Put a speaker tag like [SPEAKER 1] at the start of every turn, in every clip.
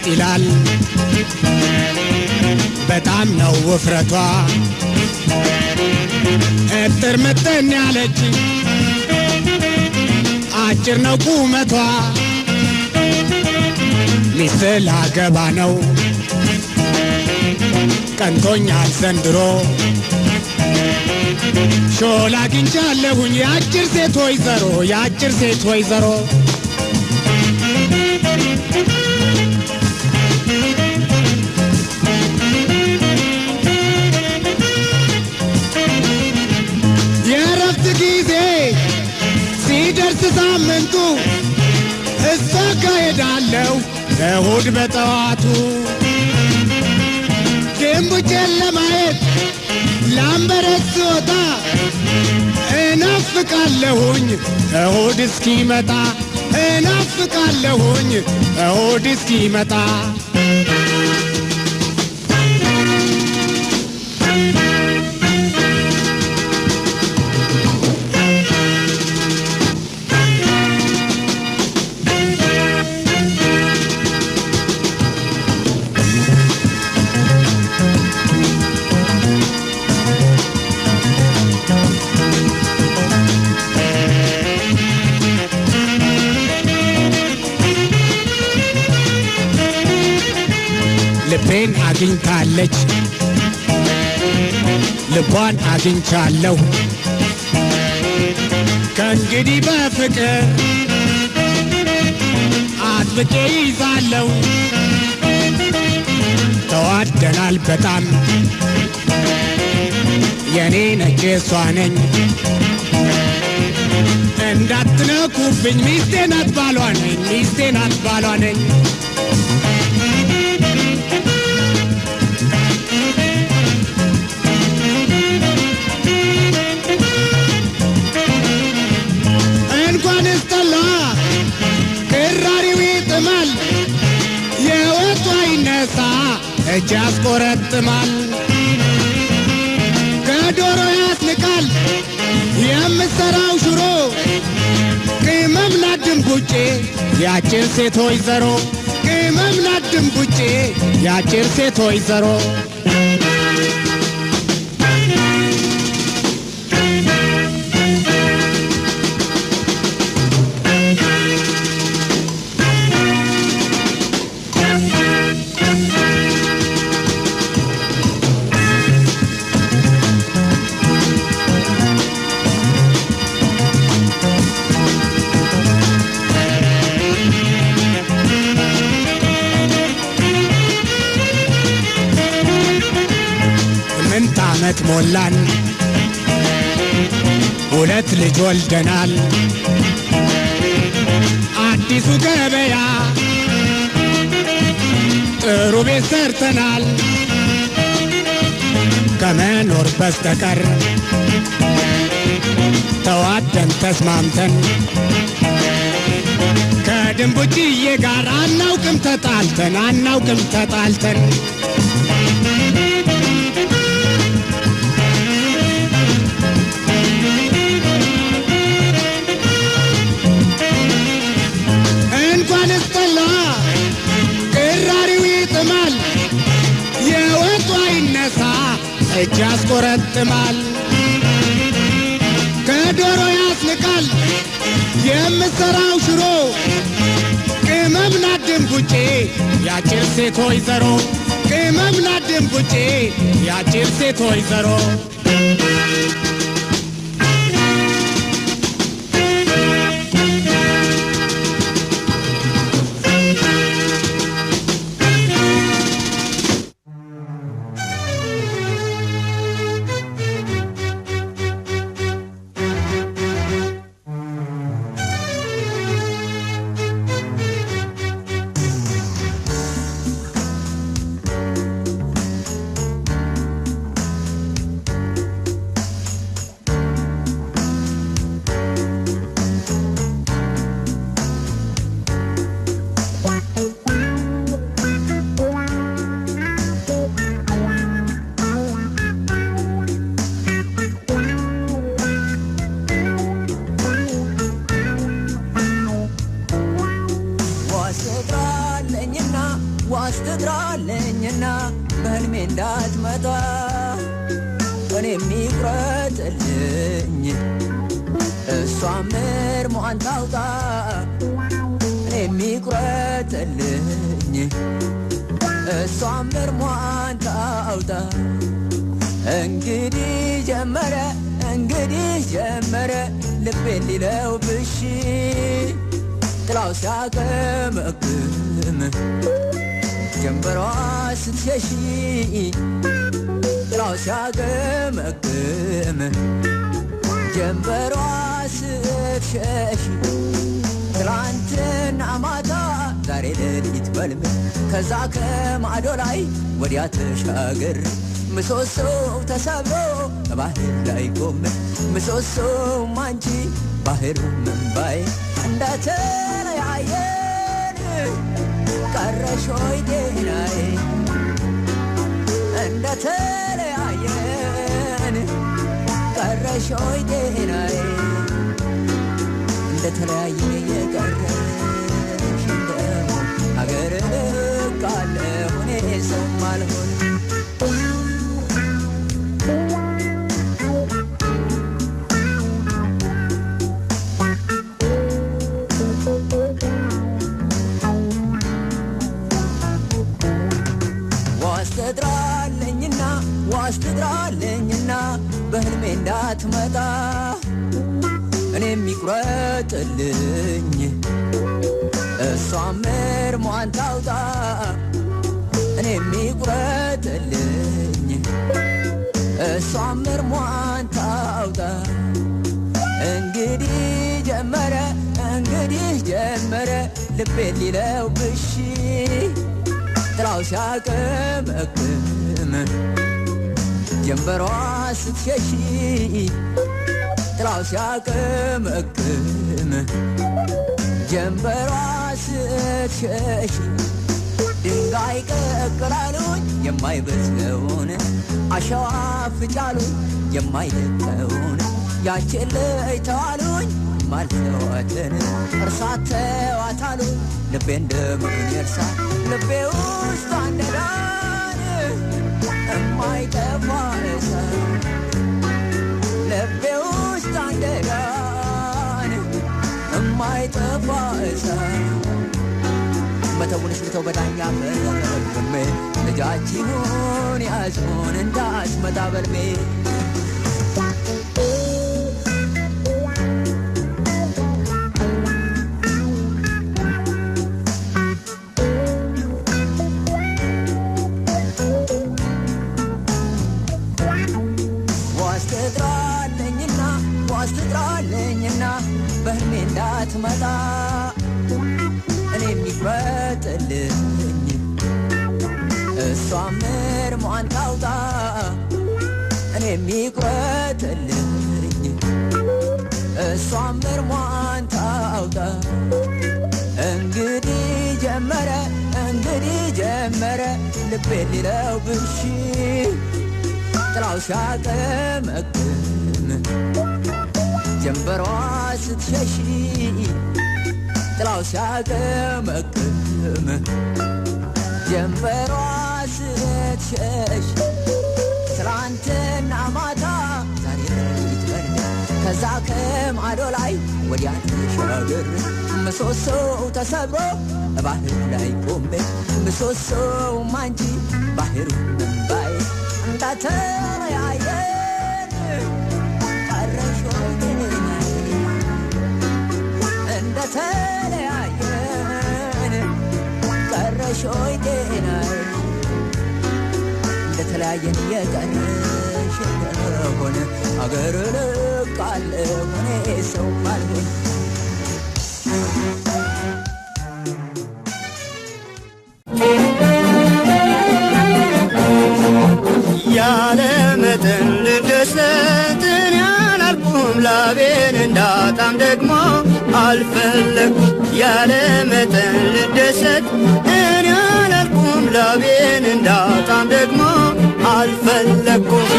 [SPEAKER 1] ይላል በጣም ነው ውፍረቷ እጥር ምጥን ያለች አጭር ነው ቁመቷ ሚስት ላገባ ነው ቀንቶኛል ዘንድሮ ሾላ አግኝቻለሁኝ የአጭር ሴት ወይዘሮ የአጭር ሴት ወይዘሮ የእረፍት ጊዜ ሲደርስ ሳምንቱ እሷ ጋ ሄዳለሁ እሁድ በጠዋቱ ድንቡጬን ለማየት ላምበረት ስወጣ እናፍቃለሁኝ እሁድ እስኪመጣ እናፍቃለሁኝ እሁድ እስኪመጣ ልቤን አግኝታለች ልቧን አግኝቻለሁ ከእንግዲህ በፍቅር አጥብቄ ይዛለሁ ተዋደናል በጣም የኔ ነች እሷ ነኝ እንዳትነኩብኝ ሚስቴ ናት ባሏ ነኝ ሚስቴ ናት ባሏ ነኝ እጅ ያስቆረጥማል ከዶሮ ያስንቃል የምሰራው ሽሮ ቅመም ናት ድንቡጬ ያጭር ሴት ወይዘሮ ቅመም ናት ድንቡጬ ያጭር ሴት ወይዘሮ ዓመት ሞላን ሁለት ልጅ ወልደናል አዲሱ ገበያ ጥሩ ቤት ሰርተናል ከመኖር በስተቀር ተዋደን ተስማምተን ከድንቡጭዬ ጋር አናውቅም ተጣልተን እጅ ያስቆረጥማል ከዶሮ ያስንቃል የምሰራው ሽሮ ቅመም ናት ድንቡጬ ያጭር ሴት ወይዘሮ ቅመም ናት ድንቡጬ ያጭር ሴት ወይዘሮ
[SPEAKER 2] በህልሜ እንዳትመጣ እኔ የሚቁረጥልኝ እሷም እርሟን ታውጣ እኔ የሚቁረጥልኝ እሷም እርሟን ታውጣ እንግዲህ ጀመረ ልቤን ሊለው ብሽ ጥላው ሲያቀመቅም ጀንበሯ ስትሸሺ ጥላው ሲያቀመቅም ጀንበሯ ስትሸሺ ትላንትና ማታ ዛሬ ሌሊት በልም ከዛ ከማዶ ላይ ወዲያ ተሻገር ምሰሶው ተሰብሮ ባህር ላይ ቆመ ምሰሶው ማንቺ ባህር መንባይ እንደተለያየን ቀረሽ ሆይ ጤናዬ እንደተለያየን ቀረሽ ሆይ ጤናዬ እንደተለያየን የቀረሽ እንደሆን አገር ቃለሁ እኔ ሰው ማልሆን ዋስትድራለኝና በህልሜ እንዳትመጣ እኔ የሚቁረጥልኝ እሷም እርሟን ታውጣ እኔ የሚቁረጥልኝ እሷም እርሟን ታውጣ እንግዲህ ጀመረ ልቤ ሊለው ብሽ ጥላው ሲያቀመቅም ጀንበሯ ስትሸሺ ጥላው ሲያቀመቅም ጀንበሯ ስትሸሺ ድንጋይ ቀቅላሉኝ የማይበስለውን አሸዋ ፍጫሉኝ የማይለቀውን ያችን ልጅ ተዋሉኝ ማልተዋትን እርሳት ተዋታሉኝ ልቤ እንደምን ይርሳ ልቤ ውስጥ አንደዳን የማይጠፋ እሳት ልቤ ውስጥ አንደዳን የማይጠፋ እሳት በተውንሽ ልተው በዳኛ ፈርሜ ልጃችሁን ያዝሙን እንዳስመጣ በልሜ ዋስትድራለኝና በህልሜ እንዳትመጣ እኔ የሚቁረጥልኝ እሷም እርሟን ታውጣ እኔ የሚቁረጥልኝ እሷም እርሟን ታውጣ እንግዲህ ጀመረ ልቤ ሊለው ብሽ ጥላው ሲያቀመቅም ጀንበሯ ስትሸሺ ጥላው ሲያቀመቅም ጀንበሯ ስትሸሺ ትላንትና ማታ ዛሬ ሌሊት በልሜ ከዛ ከማዶ ላይ ወዲያ ተሻገር ምሰሶው ተሰብሮ ባህር ላይ ቆሜ ምሰሶው ማንቺ ባህር መንባይ እንደተለያየን ቀረሽ ሆይ ጤናዬ እንደተለያየን ቀረሽ ሆይ ጤናዬ እንደተለያየን የቀረሽ እንደሆነ አገር ልቃለሁ እኔ ሰው ማልሆን
[SPEAKER 3] ያለ መጠን ልደሰትን ያላልኩም ላቤን እንዳጣም ደግሞ አልፈለኩም ያለ መጠን ልደሰት እኔ ያላልኩም ላቤን እንዳጣም ደግሞ አልፈለኩም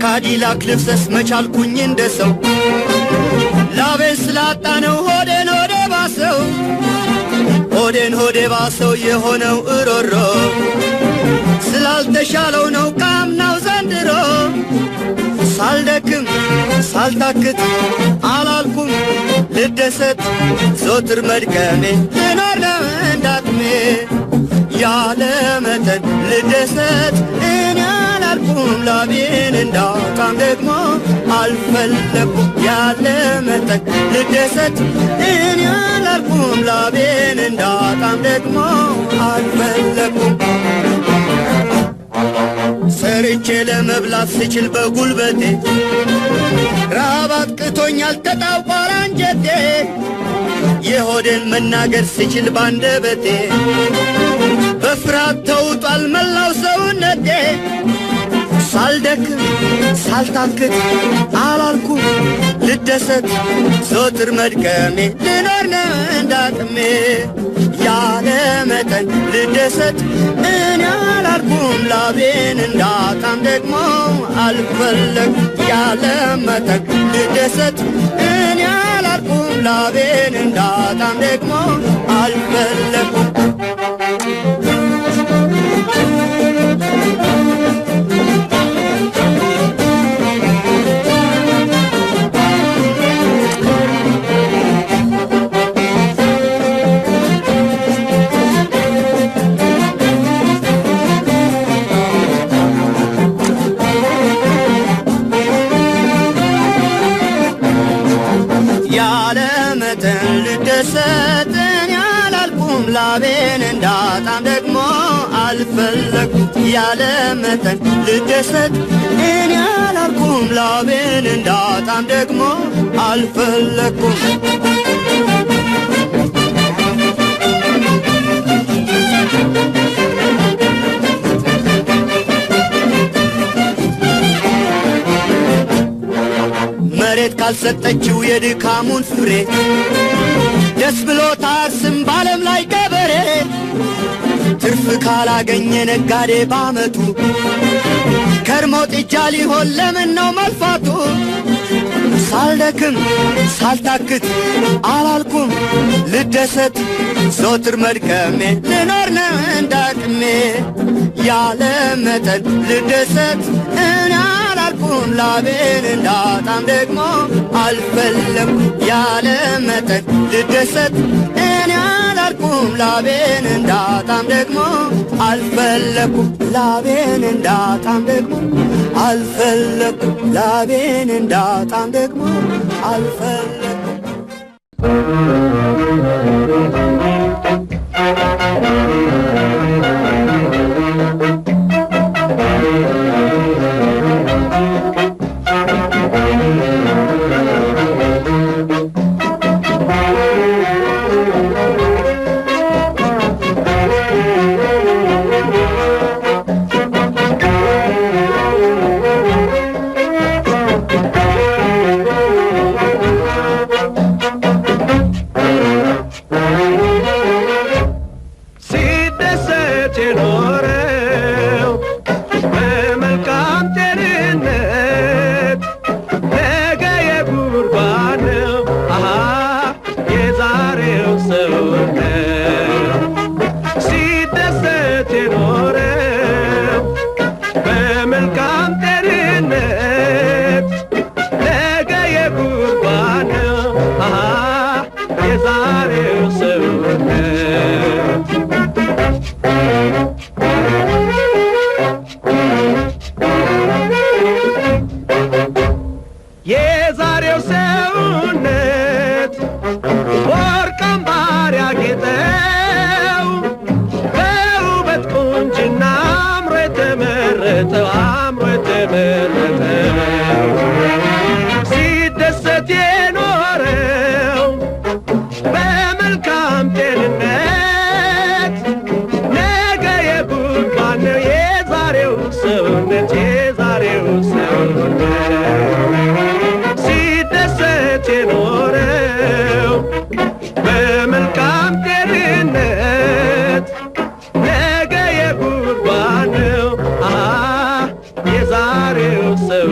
[SPEAKER 3] በካዲላክ ልፍሰስ መቻልኩኝ እንደ ሰው ላቤን ስላጣ ነው ሆዴን ሆዴ ባሰው ሆዴን ሆዴ ባሰው የሆነው እሮሮ ስላልተሻለው ነው ካምናው ዘንድሮ ሳልደክም ሳልታክት አላልኩም ልደሰት ዞትር መድከሜ ልኖር ነው እንዳቅሜ ያለ መጠን ልደሰት እኔ አላልኩም ላቤን እንዳጣም ደግሞ አልፈለኩም ያለ መጠን ልደሰት እኔ አላልኩም ላቤን እንዳጣም ደግሞ አልፈለኩም ሰርቼ ለመብላት ስችል በጉልበቴ ራብ አጥቅቶኛል ተጣብቋል አንጀቴ የሆዴን መናገር ስችል ባንደበቴ በፍርሃት ተውጧል መላው ሰውነቴ ሳልደክም ሳልታክት አላልኩም ልደሰት ዞትር መድከሜ ልኖር ነው እንዳቅሜ ያለ መጠን ልደሰት እኔ አላልኩም ላቤን እንዳጣም ደግሞ አልፈለኩም ያለ መጠን ልደሰት እኔ አላልኩም ላቤን እንዳጣም ደግሞ አልፈለኩም ልደሰትን ያላልኩም ላቤን እንዳጣም ደግሞ አልፈለኩም ያለ መጠን ልደሰት እኔ ያላልኩም ላቤን እንዳጣም ደግሞ አልፈለኩም መሬት ካልሰጠችው የድካሙን ፍሬ ደስ ብሎት አያርስም ባለም ላይ ገበሬ ትርፍ ካላገኘ ነጋዴ ባመቱ ከርሞ ጥጃ ሊሆን ለምን ነው መልፋቱ ሳልደክም ሳልታክት አላልኩም ልደሰት ዞትር መድከሜ ልኖር ነው እንዳቅሜ ያለ መጠን ልደሰት እኔ አላልኩም ላቤን እንዳጣም ደግሞ አልፈለኩም ያለ መጠን ልደሰት እኔ አላልኩም ላቤን እንዳጣም ደግሞ አልፈለኩም ላቤን እንዳጣም ደግሞ አልፈለኩም ላቤን እንዳጣም ደግሞ አልፈለኩም
[SPEAKER 4] የዛሬው ሰው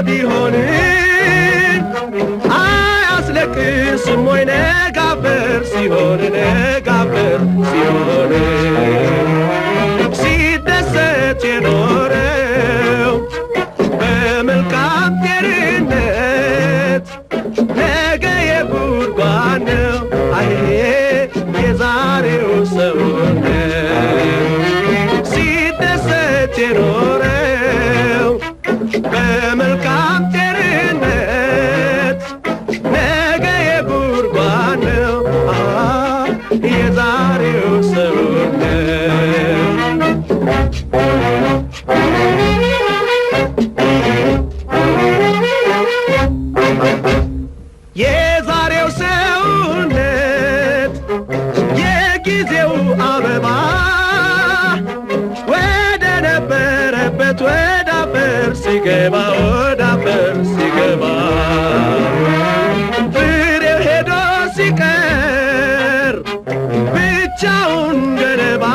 [SPEAKER 4] ቢሆን አያስለቅስም ወይ ነጋበር ሲሆን ነጋበር ሲሆን ሲደሰት የኖረው በመልካም ጤንነት ነገ የጉድጓድ ነው አይ የዛሬው ሰውነት ሲደሰት የኖረው በመልካም ጤንነት ነገ የጉድጓድ ነው የዛሬው ሰውነት የዛሬው ሰውነት የጊዜው አበባ ወደ ነበረበት ወደ አፈር ሲገባ ወደ አፈር ሲገባ ፍሬው ሄዶ ሲቀር ብቻውን ገለባ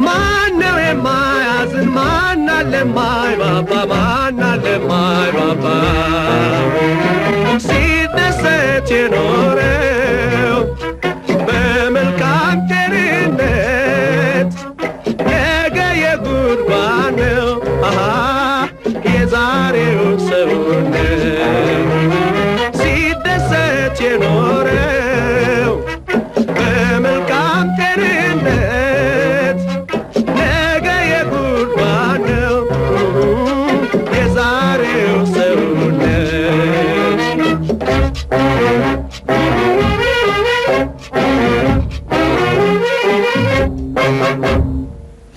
[SPEAKER 4] ማነው የማያዝን ማናለ የማይባባ ማናለ የማይባባ ሲደሰት የኖረው በመልካም ጤንነት ነገ የጉድጓድ ነው የዛሬው ሰውነት ሲደሰት የኖረው በመልካም ጤንነት ነገ የጉድጓድ ነው የዛሬው ሰውነት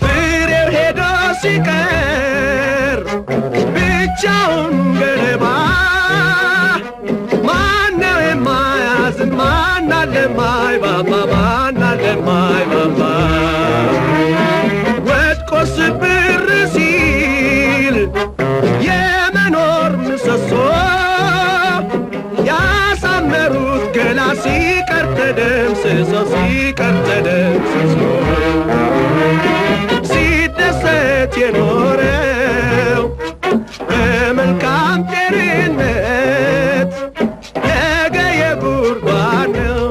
[SPEAKER 4] ፍሬው ሄዶ ሲቀር ብቻውን ገለባ ማነው የማያዝን ማናለ የማይባባ ማናለ የማይባባ ወድቆ ስብር ሲል የመኖር ምሰሶ ያሳመሩት ገላ ሲቀር ተደምስሶ ሲቀር ተደምስሶ ሲደሰት የኖረው በመልካም ጤንነት ነገ የጉድጓድ ነው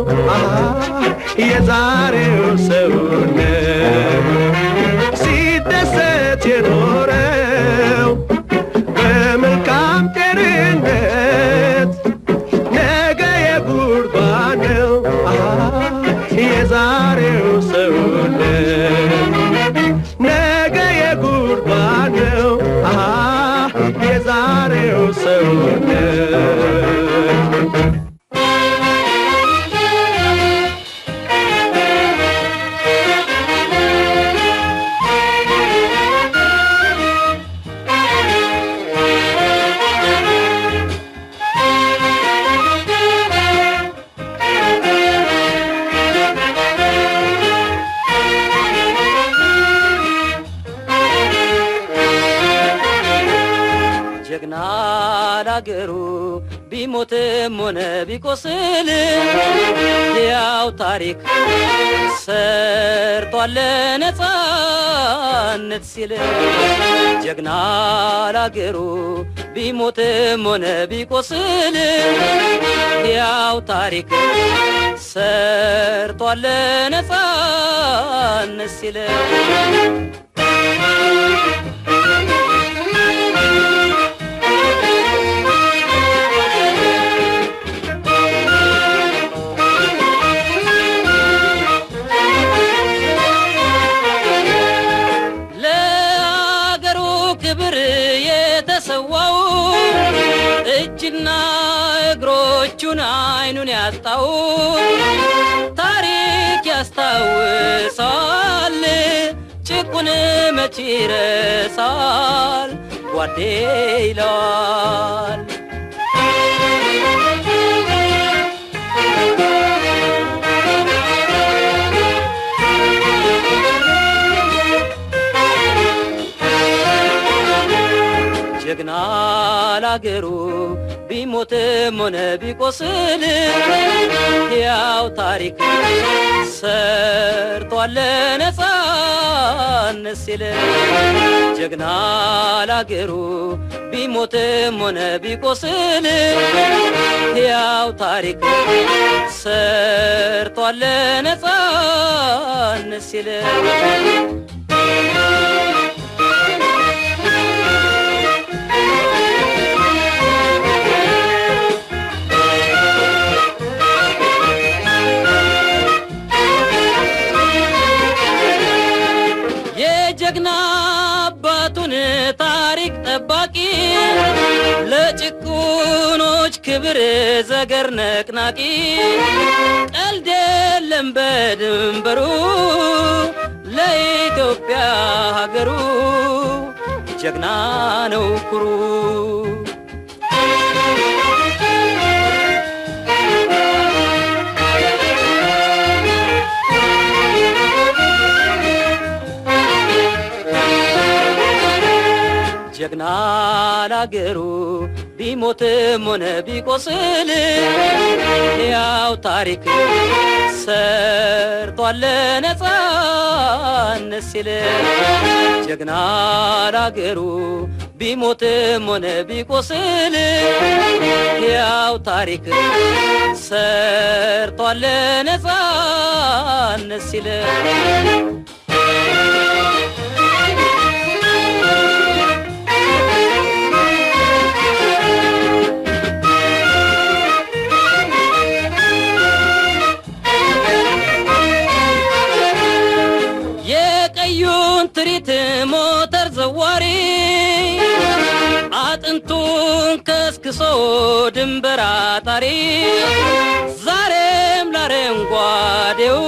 [SPEAKER 4] የዛሬው ሰውነት ሲደሰት የኖረው በመልካም ጤንነት ነገ የጉድጓድ ነው የዛሬው ሰውነት ነገ የጉድጓድ ነው የዛሬው ሰውነት
[SPEAKER 2] ጀግና ላገሩ ቢሞትም ሆነ ቢቆስል ያው ታሪክ ሰርቷል ነፃነት ሲል ጀግና ላገሩ ቢሞትም ሆነ ቢቆስል ያው ታሪክ ሰርቷል ነፃነት ሲል የተሰዋው እጅና እግሮቹን አይኑን ያጣው ታሪክ ያስታውሳል ጭቁን መቼ ይረሳል ጓዴ ይለዋል ጀግና ላገሩ ቢሞትም ሆነ ቢቆስል ያው ታሪክ ሰርቷል ነፃነት ሲል ጀግና ላገሩ ቢሞትም ሆነ ቢቆስል ያው ታሪክ ሰርቷል ነፃነት ሲል የጀግና አባቱን ታሪክ ጠባቂ ለጭቁኖች ክብር ዘገር ነቅናቂ ቀልድ የለም በድንበሩ ለኢትዮጵያ ሀገሩ ጀግና ነው ኩሩ ጀግና ላገሩ ቢሞትም ሆነ ቢቆስል ያው ታሪክ ሰርቷል ነፃነት ሲል ጀግና ላገሩ ቢሞትም ሆነ ቢቆስል ያው ታሪክ ሰርቷል ነፃነት ሲል የቀዩን ትሪት ሞተር ዘዋሪ አጥንቱን ከስክሶ ድንበር አጣሪ ዛሬም ላረንጓዴው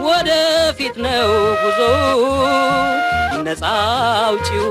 [SPEAKER 2] ወደፊት ነው ጉዞ ነፃ አውጪው